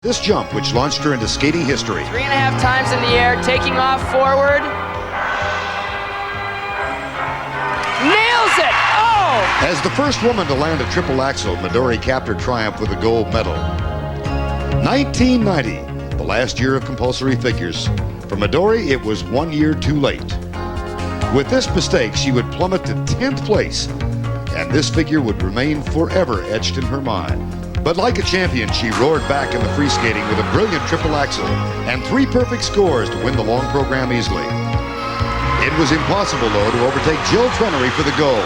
This jump, which launched her into skating history. 3.5 times in the air, taking off forward. Nails it! Oh! As the first woman to land a triple axel, Midori capped her triumph with a gold medal. 1990, the last year of compulsory figures. For Midori, it was 1 year too late. With this mistake, she would plummet to 10th place, and this figure would remain forever etched in her mind. But like a champion, she roared back in the free skating with a brilliant triple axel and 3 perfect scores to win the long program easily. It was impossible, though, to overtake Jill Trenery for the gold,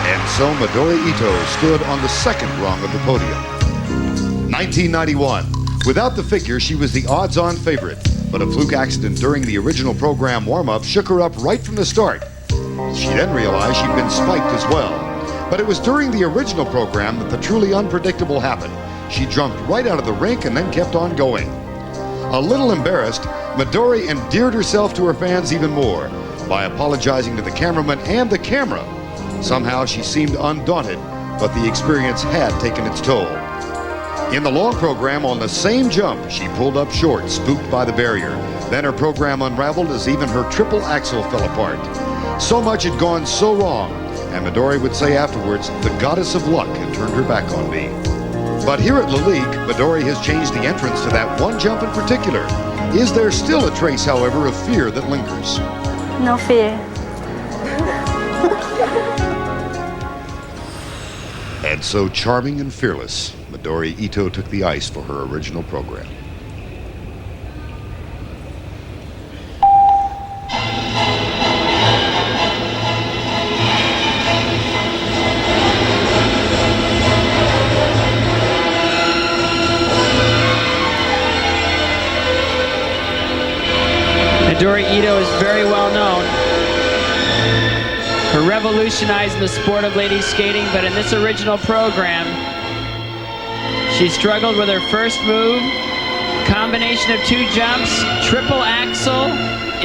and so Midori Ito stood on the second rung of the podium. 1991. Without the figure, she was the odds-on favorite, but a fluke accident during the original program warm-up shook her up right from the start. She then realized she'd been spiked as well. But it was during the original program that the truly unpredictable happened. She jumped right out of the rink and then kept on going. A little embarrassed, Midori endeared herself to her fans even more by apologizing to the cameraman and the camera. Somehow she seemed undaunted, but the experience had taken its toll. In the long program, on the same jump, she pulled up short, spooked by the barrier. Then her program unraveled as even her triple axel fell apart. So much had gone so wrong, and Midori would say afterwards, the goddess of luck had turned her back on me. But here at Lalique, Midori has changed the entrance to that one jump in particular. Is there still a trace, however, of fear that lingers? No fear. And so charming and fearless, Midori Ito took the ice for her original program. Midori Ito is very well known for revolutionizing the sport of ladies skating, but in this original program, she struggled with her first move, combination of 2 jumps, triple axel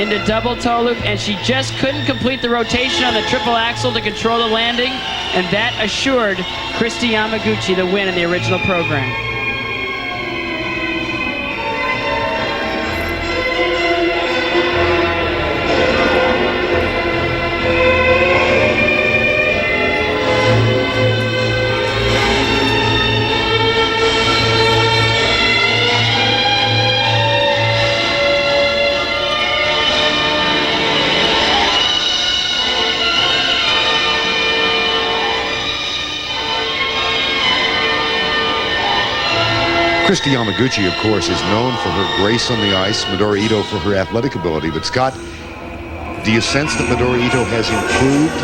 into double toe loop, and she just couldn't complete the rotation on the triple axel to control the landing, and that assured Christy Yamaguchi the win in the original program. Christy Yamaguchi, of course, is known for her grace on the ice, Midori Ito for her athletic ability. But Scott, do you sense that Midori Ito has improved?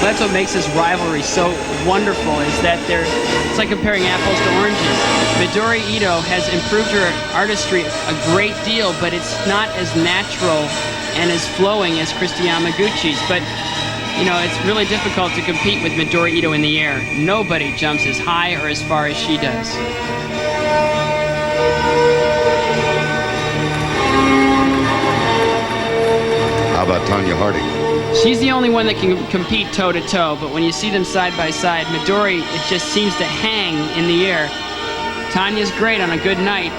That's what makes this rivalry so wonderful, is that it's like comparing apples to oranges. Midori Ito has improved her artistry a great deal, but it's not as natural and as flowing as Christy Yamaguchi's. But you know, it's really difficult to compete with Midori Ito in the air. Nobody jumps as high or as far as she does. How about Tanya Harding? She's the only one that can compete toe-to-toe, but when you see them side by side, Midori, it just seems to hang in the air. Tanya's great on a good night.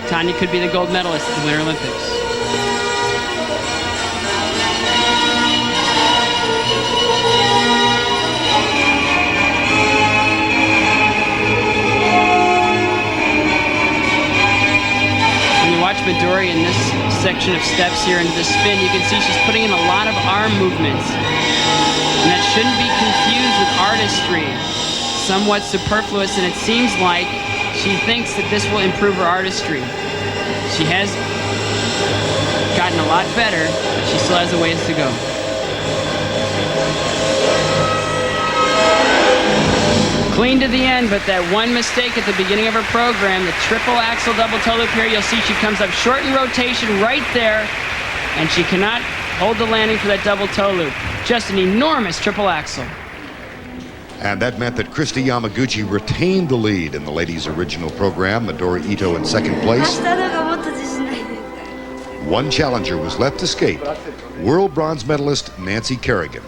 Tanya could be the gold medalist at the Winter Olympics. Watch Midori in this section of steps here into the spin. You can see she's putting in a lot of arm movements. And that shouldn't be confused with artistry. Somewhat superfluous, and it seems like she thinks that this will improve her artistry. She has gotten a lot better, but she still has a ways to go. Clean to the end, but that one mistake at the beginning of her program, the triple axel double toe loop here, you'll see she comes up short in rotation right there, and she cannot hold the landing for that double toe loop. Just an enormous triple axel. And that meant that Christy Yamaguchi retained the lead in the ladies' original program, Midori Ito in second place. One challenger was left to skate, world bronze medalist Nancy Kerrigan.